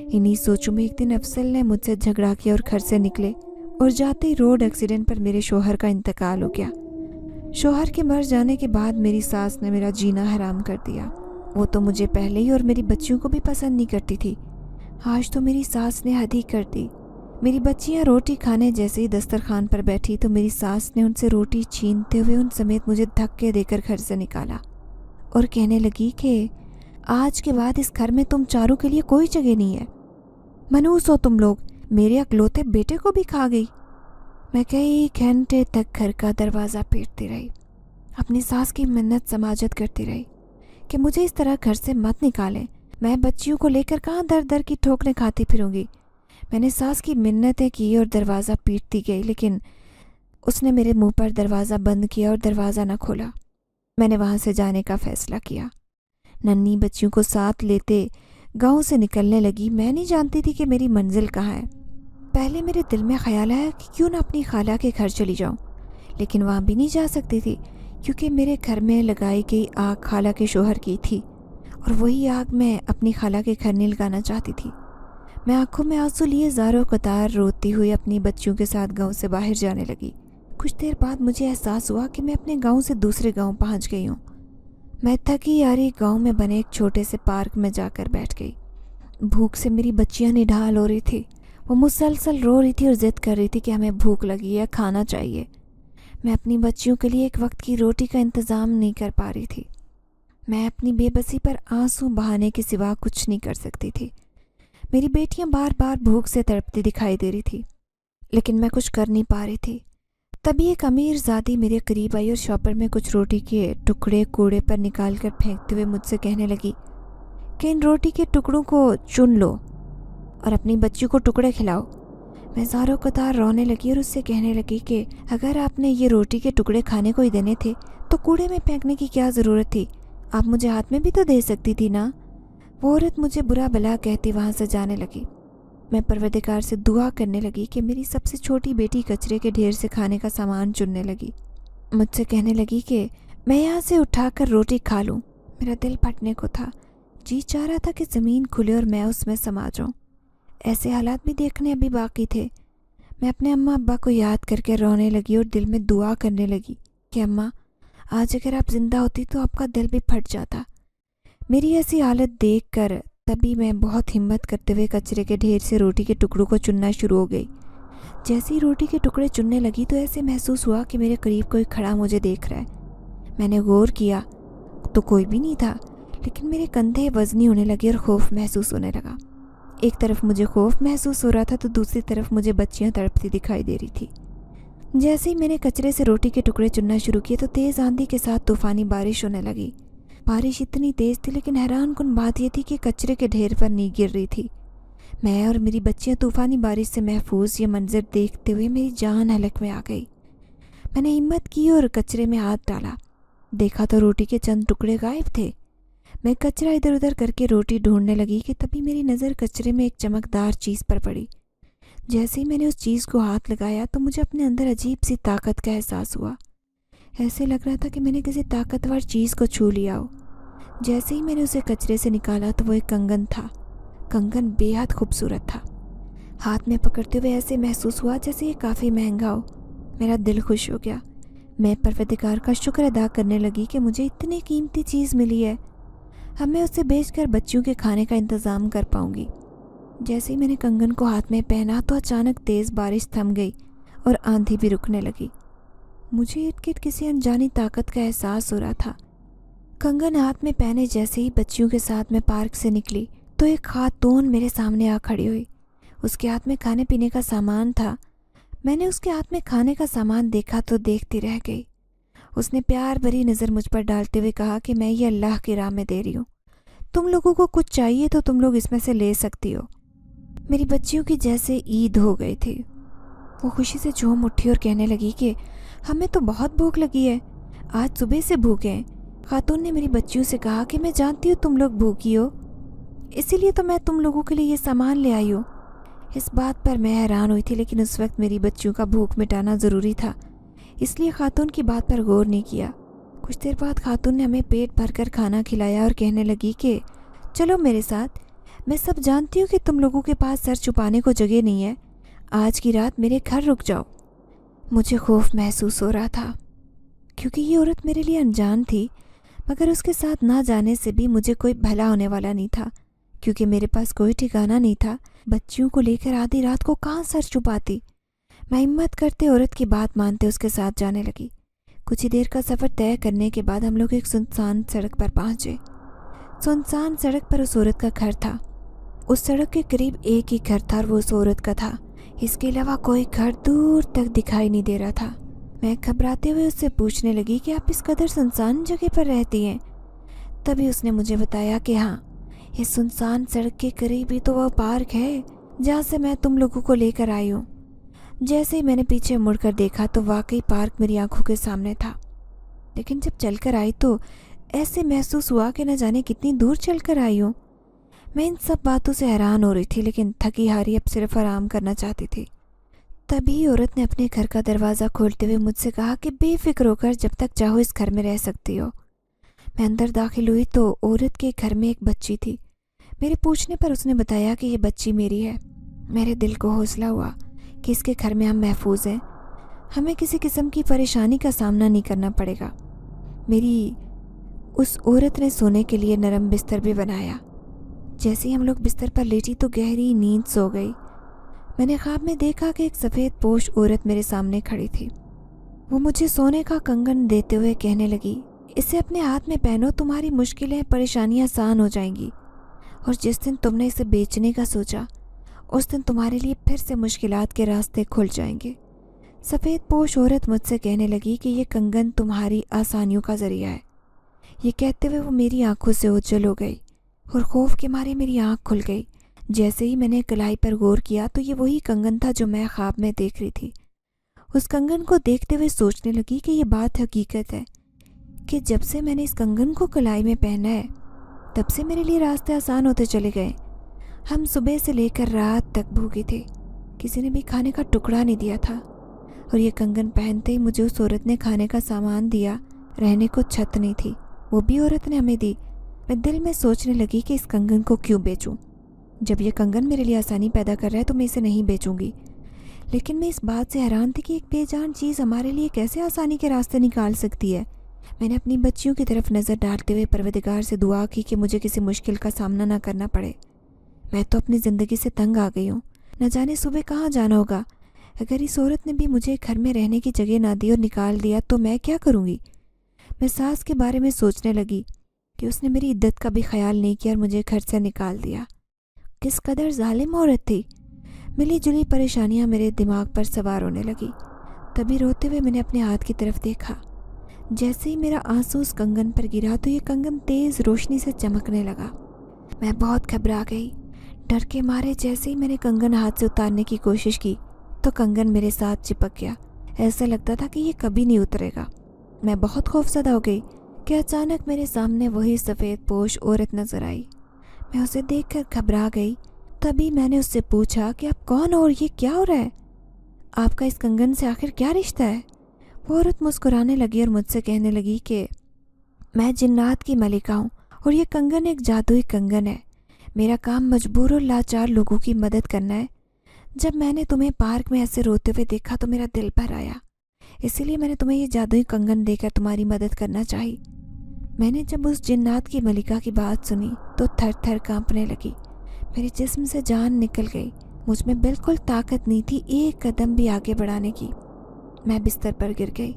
انہی سوچوں میں ایک دن افضل نے مجھ سے جھگڑا کیا اور گھر سے نکلے، اور جاتے ہی روڈ ایکسیڈنٹ پر میرے شوہر کا انتقال ہو گیا۔ شوہر کے مر جانے کے بعد میری ساس نے میرا جینا حرام کر دیا۔ وہ تو مجھے پہلے ہی اور میری بچیوں کو بھی پسند نہیں کرتی تھی، آج تو میری ساس نے حد ہی کر دی۔ میری بچیاں روٹی کھانے جیسے ہی دسترخوان پر بیٹھی تو میری ساس نے ان سے روٹی چھینتے ہوئے ان سمیت مجھے دھکے دے کر گھر سے نکالا، اور کہنے لگی کہ آج کے بعد اس گھر میں تم چاروں کے لیے کوئی جگہ نہیں ہے، منحوس ہو تم لوگ، میرے اکلوتے بیٹے کو بھی کھا گئی۔ میں کئی گھنٹے تک گھر کا دروازہ پیٹتی رہی، اپنی ساس کی منت سماجت کرتی رہی کہ مجھے اس طرح گھر سے مت نکالیں، میں بچیوں کو لے کر کہاں در در کی ٹھوکریں کھاتی پھروں گی۔ میں نے ساس کی منتیں کی اور دروازہ پیٹتی گئی، لیکن اس نے میرے منہ پر دروازہ بند کیا اور دروازہ نہ کھولا۔ میں نے وہاں سے جانے کا فیصلہ کیا، ننھی بچیوں کو ساتھ لیتے گاؤں سے نکلنے لگی۔ میں نہیں جانتی تھی کہ میری منزل کہاں ہے۔ پہلے میرے دل میں خیال آیا کہ کیوں نہ اپنی خالہ کے گھر چلی جاؤں، لیکن وہاں بھی نہیں جا سکتی تھی کیونکہ میرے گھر میں لگائی گئی آگ خالہ کے شوہر کی تھی، اور وہی آگ میں اپنی خالہ کے گھر نہیں لگانا چاہتی تھی۔ میں آنکھوں میں آنسو لیے زاروں قطار روتی ہوئی اپنی بچیوں کے ساتھ گاؤں سے باہر جانے لگی۔ کچھ دیر بعد مجھے احساس ہوا کہ میں اپنے گاؤں سے دوسرے گاؤں پہنچ گئی ہوں۔ میں تھکی ہاری گاؤں میں بنے ایک چھوٹے سے پارک میں جا کر بیٹھ گئی۔ بھوک سے میری بچیاں نڈھال ہو رہی تھی، وہ مسلسل رو رہی تھی اور ضد کر رہی تھی کہ ہمیں بھوک لگی ہے، کھانا چاہیے۔ میں اپنی بچیوں کے لیے ایک وقت کی روٹی کا انتظام نہیں کر پا رہی تھی۔ میں اپنی بے بسی پر آنسو بہانے کے سوا کچھ نہیں کر سکتی تھی۔ میری بیٹیاں بار بار بھوک سے تڑپتی دکھائی دے رہی تھی، لیکن میں کچھ کر نہیں پا رہی تھی۔ تبھی ایک امیر زادی میرے قریب آئی اور شاپر میں کچھ روٹی کے ٹکڑے کوڑے پر نکال کر پھینکتے ہوئے مجھ سے کہنے لگی کہ ان روٹی کے ٹکڑوں کو چن لو اور اپنی بچیوں کو ٹکڑے کھلاؤ۔ میں زاروں قطار رونے لگی اور اس سے کہنے لگی کہ اگر آپ نے یہ روٹی کے ٹکڑے کھانے کو ہی دینے تھے تو کوڑے میں پھینکنے کی کیا ضرورت تھی، آپ مجھے ہاتھ میں بھی تو دے سکتی تھی نا۔ وہ عورت مجھے برا بھلا کہتی وہاں سے جانے لگی۔ میں پروردگار سے دعا کرنے لگی کہ میری سب سے چھوٹی بیٹی کچرے کے ڈھیر سے کھانے کا سامان چننے لگی۔ مجھ سے کہنے لگی کہ میں یہاں سے اٹھا کر روٹی کھا لوں۔ میرا دل پھٹنے کو تھا، جی چاہ رہا تھا کہ زمین کھلے اور میں اس میں سما جاؤں۔ ایسے حالات بھی دیکھنے ابھی باقی تھے۔ میں اپنے اماں ابا کو یاد کر کے رونے لگی اور دل میں دعا کرنے لگی کہ اماں آج اگر آپ زندہ ہوتی تو آپ کا دل بھی پھٹ جاتا۔ میری ایسی حالت دیکھ کر تبھی میں بہت ہمت کرتے ہوئے کچرے کے ڈھیر سے روٹی کے ٹکڑوں کو چننا شروع ہو گئی۔ جیسے ہی روٹی کے ٹکڑے چننے لگی تو ایسے محسوس ہوا کہ میرے قریب کوئی کھڑا مجھے دیکھ رہا ہے۔ میں نے غور کیا تو کوئی بھی نہیں تھا، لیکن میرے کندھے وزنی ہونے لگے اور خوف محسوس ہونے لگا۔ ایک طرف مجھے خوف محسوس ہو رہا تھا تو دوسری طرف مجھے بچیاں تڑپتی دکھائی دے رہی تھی۔ جیسے ہی میں نے کچرے سے روٹی کے ٹکڑے چننا شروع کیے تو تیز آندھی کے ساتھ طوفانی بارش ہونے لگی۔ بارش اتنی تیز تھی لیکن حیران کن بات یہ تھی کہ کچرے کے ڈھیر پر نہیں گر رہی تھی۔ میں اور میری بچیاں طوفانی بارش سے محفوظ، یہ منظر دیکھتے ہوئے میری جان حلق میں آ گئی۔ میں نے ہمت کی اور کچرے میں ہاتھ ڈالا، دیکھا تو روٹی کے چند ٹکڑے غائب تھے۔ میں کچرا ادھر ادھر کر کے روٹی ڈھونڈنے لگی کہ تبھی میری نظر کچرے میں ایک چمکدار چیز پر پڑی۔ جیسے ہی میں نے اس چیز کو ہاتھ لگایا تو مجھے اپنے اندر عجیب سی طاقت کا احساس ہوا۔ ایسے لگ رہا تھا کہ میں نے کسی طاقتور چیز کو چھو لیا ہو۔ جیسے ہی میں نے اسے کچرے سے نکالا تو وہ ایک کنگن تھا۔ کنگن بے حد خوبصورت تھا۔ ہاتھ میں پکڑتے ہوئے ایسے محسوس ہوا جیسے یہ کافی مہنگا ہو۔ میرا دل خوش ہو گیا۔ میں پروردگار کا شکر ادا کرنے لگی کہ مجھے اتنی قیمتی چیز ملی ہے، اب میں اسے بیچ کر بچیوں کے کھانے کا انتظام کر پاؤں گی۔ جیسے ہی میں نے کنگن کو ہاتھ میں پہنا تو اچانک تیز بارش تھم گئی اور آندھی بھی رکنے لگی۔ مجھے ارد گرد کسی انجانی طاقت کا احساس ہو رہا تھا۔ کنگن ہاتھ میں پہنے جیسے ہی بچیوں کے ساتھ میں پارک سے نکلی تو ایک خاتون میرے سامنے آ کھڑی ہوئی۔ اس کے ہاتھ میں کھانے پینے کا سامان تھا۔ میں نے اس کے ہاتھ میں کھانے کا سامان دیکھا تو دیکھتی رہ گئی۔ اس نے پیار بھری نظر مجھ پر ڈالتے ہوئے کہا کہ میں یہ اللہ کی راہ میں دے رہی ہوں، تم لوگوں کو کچھ چاہیے تو تم لوگ اس میں سے لے سکتی ہو۔ मेरी बच्चियों की जैसे ईद हो गई थी। वो खुशी से झूम उठी और कहने लगी कि हमें तो बहुत भूख लगी है, आज सुबह से भूखे हैं। खातून ने मेरी बच्चियों से कहा कि मैं जानती हूँ तुम लोग भूखी हो, इसीलिए तो मैं तुम लोगों के लिए ये सामान ले आई हूँ। इस बात पर मैं हैरान हुई थी, लेकिन उस वक्त मेरी बच्चियों का भूख मिटाना ज़रूरी था, इसलिए खातून की बात पर गौर नहीं किया। कुछ देर बाद खातून ने हमें पेट भरकर खाना खिलाया और कहने लगी कि चलो मेरे साथ, मैं सब जानती हूँ कि तुम लोगों के पास सर छुपाने को जगह नहीं है, आज की रात मेरे घर रुक जाओ। मुझे खौफ महसूस हो रहा था, क्योंकि ये औरत मेरे लिए अनजान थी, मगर उसके साथ ना जाने से भी मुझे कोई भला होने वाला नहीं था, क्योंकि मेरे पास कोई ठिकाना नहीं था। बच्चियों को लेकर आधी रात को कहाँ सर छुपाती। मैं हिम्मत करते औरत की बात मानते उसके साथ जाने लगी। कुछ ही देर का सफ़र तय करने के बाद हम लोग एक सुनसान सड़क पर पहुँचे। सुनसान सड़क पर उस औरत का घर था। उस सड़क के करीब एक ही घर था और वो उस औरत का था। इसके अलावा कोई घर दूर तक दिखाई नहीं दे रहा था। मैं घबराते हुए उससे पूछने लगी कि आप इस कदर सुनसान जगह पर रहती हैं। तभी उसने मुझे बताया कि हाँ, इस सुनसान सड़क के करीब ही तो वह पार्क है जहाँ से मैं तुम लोगों को लेकर आई हूँ। जैसे ही मैंने पीछे मुड़कर देखा तो वाकई पार्क मेरी आंखों के सामने था, लेकिन जब चलकर आई तो ऐसे महसूस हुआ कि न जाने कितनी दूर चलकर आई हूँ। मैं इन सब बातों से हैरान हो रही थी, लेकिन थकी हारी अब सिर्फ आराम करना चाहती थी। तभी औरत ने अपने घर का दरवाज़ा खोलते हुए मुझसे कहा कि बेफिक्र होकर जब तक चाहो इस घर में रह सकती हो। मैं अंदर दाखिल हुई तो औरत के घर में एक बच्ची थी। मेरे पूछने पर उसने बताया कि ये बच्ची मेरी है। मेरे दिल को हौसला हुआ कि इसके घर में हम महफूज हैं, हमें किसी किस्म की परेशानी का सामना नहीं करना पड़ेगा। मेरी उस औरत ने सोने के लिए नरम बिस्तर भी बनाया। जैसे ही हम लोग बिस्तर पर लेटी तो गहरी नींद सो गई। मैंने ख्वाब में देखा कि एक सफ़ेद पोश औरत मेरे सामने खड़ी थी। वो मुझे सोने का कंगन देते हुए कहने लगी, इसे अपने हाथ में पहनो, तुम्हारी मुश्किलें परेशानियां आसान हो जाएंगी, और जिस दिन तुमने इसे बेचने का सोचा उस दिन तुम्हारे लिए फिर से मुश्किलात के रास्ते खुल जाएंगे। सफ़ेद पोश औरत मुझसे कहने लगी कि ये कंगन तुम्हारी आसानियों का ज़रिया है। ये कहते हुए वो मेरी आंखों से ओझल हो गई और खौफ के मारे मेरी आंख खुल गई। जैसे ही मैंने कलाई पर गौर किया तो ये वही कंगन था जो मैं ख्वाब में देख रही थी। उस कंगन को देखते हुए सोचने लगी कि ये बात हकीकत है कि जब से मैंने इस कंगन को कलाई में पहना है तब से मेरे लिए रास्ते आसान होते चले गए। हम सुबह से लेकर रात तक भूखे थे, किसी ने भी खाने का टुकड़ा नहीं दिया था, और ये कंगन पहनते ही मुझे उस औरत ने खाने का सामान दिया। रहने को छत नहीं थी, वो भी औरत ने हमें दी। मैं दिल में सोचने लगी कि इस कंगन को क्यों बेचूं। जब ये कंगन मेरे लिए आसानी पैदा कर रहा है तो मैं इसे नहीं बेचूंगी। लेकिन मैं इस बात से हैरान थी कि एक बेजान चीज़ हमारे लिए कैसे आसानी के रास्ते निकाल सकती है। मैंने अपनी बच्चियों की तरफ नज़र डालते हुए परवरदिगार से दुआ की कि मुझे किसी मुश्किल का सामना ना करना पड़े। मैं तो अपनी ज़िंदगी से तंग आ गई हूँ, न जाने सुबह कहाँ जाना होगा। अगर इस औरत ने भी मुझे घर में रहने की जगह ना दी और निकाल दिया तो मैं क्या करूँगी। मैं सास के बारे में सोचने लगी कि उसने मेरी इद्दत का भी ख्याल नहीं किया और मुझे घर से निकाल दिया। किस कदर जालिम औरत थी। मिली जुली परेशानियां मेरे दिमाग पर सवार होने लगी। तभी रोते हुए मैंने अपने हाथ की तरफ देखा। जैसे ही मेरा आंसू उस कंगन पर गिरा तो ये कंगन तेज़ रोशनी से चमकने लगा। मैं बहुत घबरा गई। डर के मारे जैसे ही मैंने कंगन हाथ से उतारने की कोशिश की तो कंगन मेरे साथ चिपक गया। ऐसा लगता था कि ये कभी नहीं उतरेगा। मैं बहुत खौफजदा हो गई कि अचानक मेरे सामने वही सफ़ेद पोश औरत नजर आई। मैं उसे देखकर घबरा गई। तभी मैंने उससे पूछा कि आप कौन हो और ये क्या हो रहा है, आपका इस कंगन से आखिर क्या रिश्ता है। वो औरत मुस्कुराने लगी और मुझसे कहने लगी कि मैं जिन्नात की मलिका हूँ और ये कंगन एक जादुई कंगन है। मेरा काम मजबूर और लाचार लोगों की मदद करना है। जब मैंने तुम्हें पार्क में ऐसे रोते हुए देखा तो मेरा दिल भर आया, इसीलिए मैंने तुम्हें ये जादुई कंगन देकर तुम्हारी मदद करना चाही। मैंने जब उस जिन्नात की मलिका की बात सुनी तो थर थर कांपने लगी। मेरे जिस्म से जान निकल गई। मुझ में बिल्कुल ताकत नहीं थी एक कदम भी आगे बढ़ाने की। मैं बिस्तर पर गिर गई।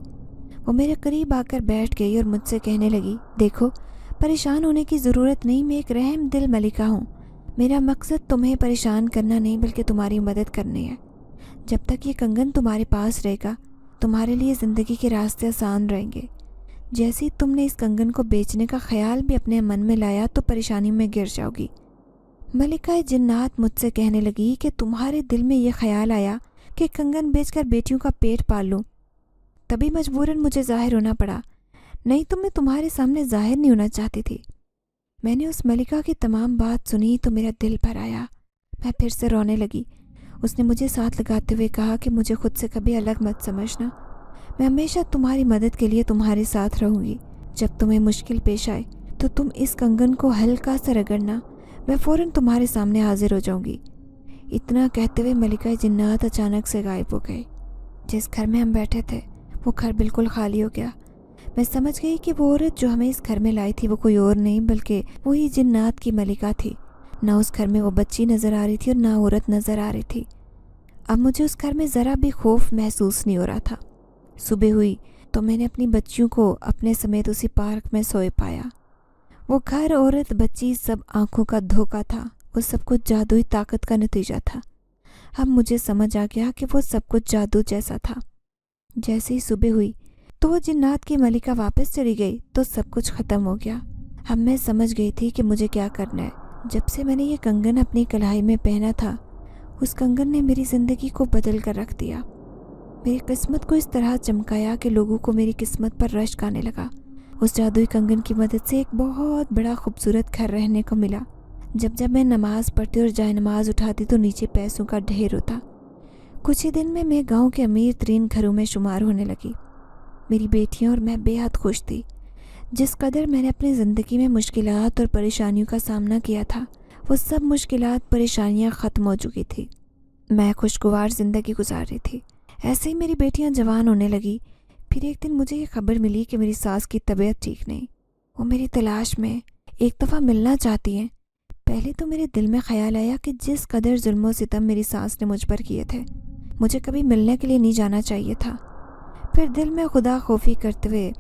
वो मेरे करीब आकर बैठ गई और मुझसे कहने लगी, देखो परेशान होने की ज़रूरत नहीं, मैं एक रहम दिल मलिका हूँ। मेरा मकसद तुम्हें परेशान करना नहीं बल्कि तुम्हारी मदद करनी है। जब तक ये कंगन तुम्हारे पास रहेगा तुम्हारे लिए ज़िंदगी के रास्ते आसान रहेंगे। जैसे ही तुमने इस कंगन को बेचने का ख्याल भी अपने मन में लाया तो परेशानी में गिर जाओगी। मलिका जिन्नात मुझसे कहने लगी कि तुम्हारे दिल में ये ख्याल आया कि कंगन बेचकर बेटियों का पेट पाल लूं, तभी मजबूरन मुझे ज़ाहिर होना पड़ा, नहीं तो मैं तुम्हारे सामने ज़ाहिर नहीं होना चाहती थी। मैंने उस मलिका की तमाम बात सुनी तो मेरा दिल भर आया। मैं फिर से रोने लगी। उसने मुझे साथ लगाते हुए कहा कि मुझे खुद से कभी अलग मत समझना, मैं हमेशा तुम्हारी मदद के लिए तुम्हारे साथ रहूँगी। जब तुम्हें मुश्किल पेश आए तो तुम इस कंगन को हल्का सा रगड़ना, मैं फ़ौरन तुम्हारे सामने हाजिर हो जाऊँगी। इतना कहते हुए मलिका जिन्नात अचानक से गायब हो गई। जिस घर में हम बैठे थे वो घर बिल्कुल खाली हो गया। मैं समझ गई कि वो औरत जो हमें इस घर में लाई थी वो कोई और नहीं बल्कि वही जिन्नात की मलिका थी। ना उस घर में वो बच्ची नज़र आ रही थी और ना औरत नज़र आ रही थी। अब मुझे उस घर में ज़रा भी खौफ महसूस नहीं हो रहा था। सुबह हुई तो मैंने अपनी बच्चियों को अपने समेत उसी पार्क में सोए पाया। वो घर, औरत, बच्ची सब आंखों का धोखा था। वो सब कुछ जादुई ताकत का नतीजा था। अब मुझे समझ आ गया कि वो सब कुछ जादू जैसा था। जैसे ही सुबह हुई तो वो जिन्नात की मलिका वापस चली गई तो सब कुछ ख़त्म हो गया। अब मैं समझ गई थी कि मुझे क्या करना है। जब से मैंने ये कंगन अपनी कलाई में पहना था, उस कंगन ने मेरी ज़िंदगी को बदल कर रख दिया। मेरी किस्मत को इस तरह चमकाया कि लोगों को मेरी किस्मत पर रश्क आने लगा। उस जादुई कंगन की मदद से एक बहुत बड़ा खूबसूरत घर रहने को मिला। जब जब मैं नमाज़ पढ़ती और जाए नमाज उठाती तो नीचे पैसों का ढेर होता। कुछ ही दिन में मैं गांव के अमीर तरीन घरों में शुमार होने लगी। मेरी बेटियां और मैं बेहद खुश थी। जिस कदर मैंने अपनी ज़िंदगी में मुश्किलात और परेशानियों का सामना किया था, वो सब मुश्किलात परेशानियां ख़त्म हो चुकी थी। मैं खुशगवार ज़िंदगी गुजार रही थी। ऐसे ही मेरी बेटियां जवान होने लगी। फिर एक दिन मुझे ये खबर मिली कि मेरी सास की तबीयत ठीक नहीं। वो मेरी तलाश में एक दफ़ा मिलना चाहती हैं। पहले तो मेरे दिल में ख्याल आया कि जिस कदर जुल्म सितम मेरी सास ने मुझ पर किए थे, मुझे कभी मिलने के लिए नहीं जाना चाहिए था। फिर दिल में खुदा खौफी करते हुए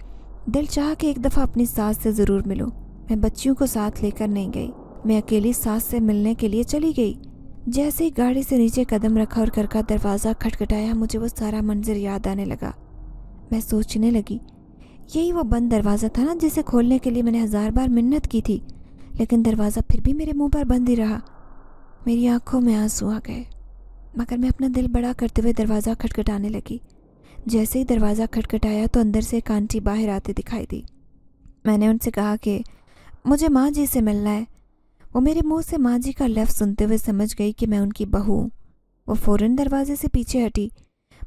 दिल चाहा कि एक दफ़ा अपनी सास से ज़रूर मिलूं। मैं बच्चियों को साथ लेकर नहीं गई। मैं अकेली सास से मिलने के लिए चली गई। जैसे ही गाड़ी से नीचे कदम रखा और घर का दरवाज़ा खटखटाया, मुझे वो सारा मंजर याद आने लगा। मैं सोचने लगी, यही वो बंद दरवाज़ा था ना जिसे खोलने के लिए मैंने 1000 बार मिन्नत की थी, लेकिन दरवाज़ा फिर भी मेरे मुंह पर बंद ही रहा। मेरी आंखों में आंसू आ गए, मगर मैं अपना दिल बड़ा करते हुए दरवाज़ा खटखटाने लगी। जैसे ही दरवाज़ा खटखटाया तो अंदर से एक आंटी बाहर आती दिखाई दी। मैंने उनसे कहा कि मुझे माँ जी से मिलना है। वो मेरे मुंह से माँ जी का लफ्ज़ सुनते हुए समझ गई कि मैं उनकी बहू हूँ। वो फ़ौरन दरवाजे से पीछे हटी,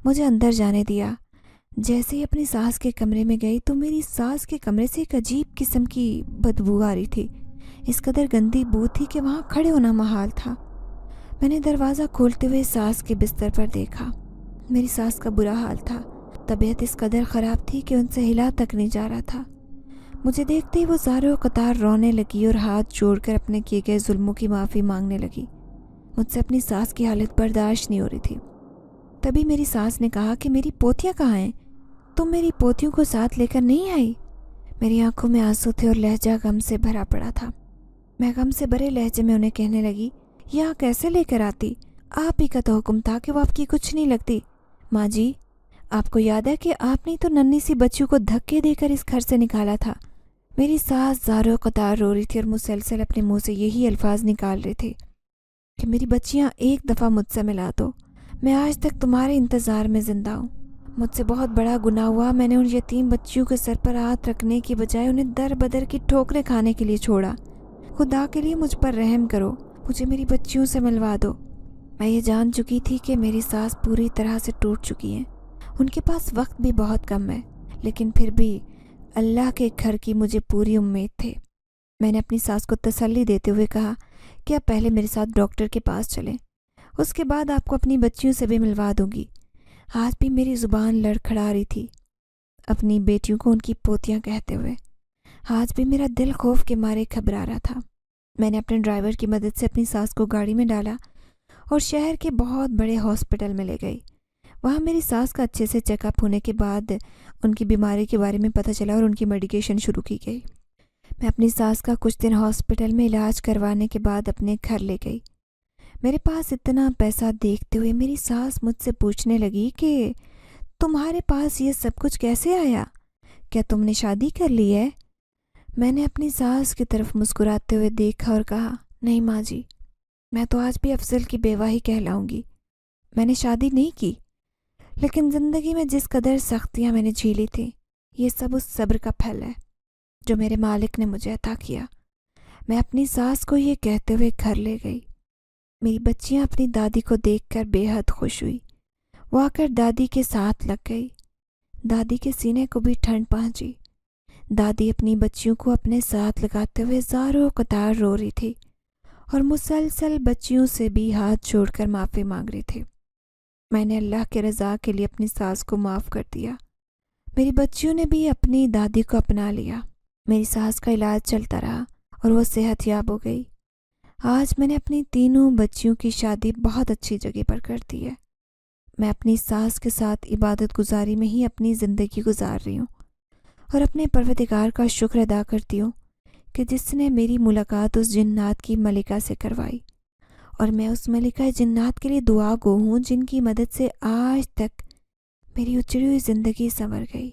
मुझे अंदर जाने दिया। जैसे ही अपनी सास के कमरे में गई तो मेरी सास के कमरे से एक अजीब किस्म की बदबू आ रही थी। इस कदर गंदी बू थी कि वहाँ खड़े होना महाल था। मैंने दरवाज़ा खोलते हुए सास के बिस्तर पर देखा। मेरी सास का बुरा हाल था। तबीयत इस कदर ख़राब थी कि उनसे हिला तक नहीं जा रहा था। मुझे देखते ही वो ज़ारो कतार रोने लगी और हाथ जोड़कर अपने किए गए जुल्मों की माफ़ी मांगने लगी। मुझसे अपनी सास की हालत बर्दाश्त नहीं हो रही थी। तभी मेरी सास ने कहा कि मेरी पोतियाँ कहाँ हैं? तुम मेरी पोतियों को साथ लेकर नहीं आई? मेरी आंखों में आंसू थे और लहजा गम से भरा पड़ा था। मैं गम से भरे लहजे में उन्हें कहने लगी, यहाँ कैसे लेकर आती? आप ही का तो हुक्म था कि वो आपकी कुछ नहीं लगती। माँ जी, आपको याद है कि आपने तो नन्ही सी बच्चियों को धक्के देकर इस घर से निकाला था। मेरी सास ज़ारो कतार रो रही थी और मुसलसल अपने मुंह से यही अल्फाज निकाल रहे थे कि मेरी बच्चियाँ एक दफ़ा मुझसे मिला दो। मैं आज तक तुम्हारे इंतज़ार में ज़िंदा हूँ। मुझसे बहुत बड़ा गुनाह हुआ। मैंने उन यतीम बच्चियों के सर पर हाथ रखने की बजाय उन्हें दर बदर की ठोकरें खाने के लिए छोड़ा। खुदा के लिए मुझ पर रहम करो, मुझे मेरी बच्चियों से मिलवा दो। मैं ये जान चुकी थी कि मेरी सास पूरी तरह से टूट चुकी हैं। उनके पास वक्त भी बहुत कम है, लेकिन फिर भी अल्लाह के घर की मुझे पूरी उम्मीद थी। मैंने अपनी सास को तसल्ली देते हुए कहा कि आप पहले मेरे साथ डॉक्टर के पास चलें, उसके बाद आपको अपनी बच्चियों से भी मिलवा दूंगी। आज भी मेरी ज़ुबान लड़खड़ा रही थी अपनी बेटियों को उनकी पोतियां कहते हुए। आज भी मेरा दिल खौफ के मारे घबरा रहा था। मैंने अपने ड्राइवर की मदद से अपनी सास को गाड़ी में डाला और शहर के बहुत बड़े हॉस्पिटल में ले गई। वहाँ मेरी सास का अच्छे से चेकअप होने के बाद उनकी बीमारी के बारे में पता चला और उनकी मेडिकेशन शुरू की गई। मैं अपनी सास का कुछ दिन हॉस्पिटल में इलाज करवाने के बाद अपने घर ले गई। मेरे पास इतना पैसा देखते हुए मेरी सास मुझसे पूछने लगी कि तुम्हारे पास ये सब कुछ कैसे आया? क्या तुमने शादी कर ली है? मैंने अपनी सास की तरफ मुस्कुराते हुए देखा और कहा, नहीं माँ जी, میں تو آج بھی افضل کی بیوہ ہی کہلاؤں گی۔ میں نے شادی نہیں کی، لیکن زندگی میں جس قدر سختیاں میں نے جھیلی تھیں، یہ سب اس صبر کا پھل ہے جو میرے مالک نے مجھے عطا کیا۔ میں اپنی ساس کو یہ کہتے ہوئے گھر لے گئی۔ میری بچیاں اپنی دادی کو دیکھ کر بے حد خوش ہوئی۔ وہ آ کر دادی کے ساتھ لگ گئی۔ دادی کے سینے کو بھی ٹھنڈ پہنچی۔ دادی اپنی بچیوں کو اپنے ساتھ لگاتے ہوئے زاروں قطار رو رہی تھی اور مسلسل بچیوں سے بھی ہاتھ جوڑ کر معافی مانگ رہی تھی۔ میں نے اللہ کے رضا کے لیے اپنی ساس کو معاف کر دیا۔ میری بچیوں نے بھی اپنی دادی کو اپنا لیا۔ میری ساس کا علاج چلتا رہا اور وہ صحت یاب ہو گئی۔ آج میں نے اپنی تینوں بچیوں کی شادی بہت اچھی جگہ پر کر دی ہے۔ میں اپنی ساس کے ساتھ عبادت گزاری میں ہی اپنی زندگی گزار رہی ہوں اور اپنے پروردگار کا شکر ادا کرتی ہوں کہ جس نے میری ملاقات اس جنات کی ملکہ سے کروائی، اور میں اس ملکہ جنات کے لیے دعا گو ہوں جن کی مدد سے آج تک میری اجڑی ہوئی زندگی سنور گئی۔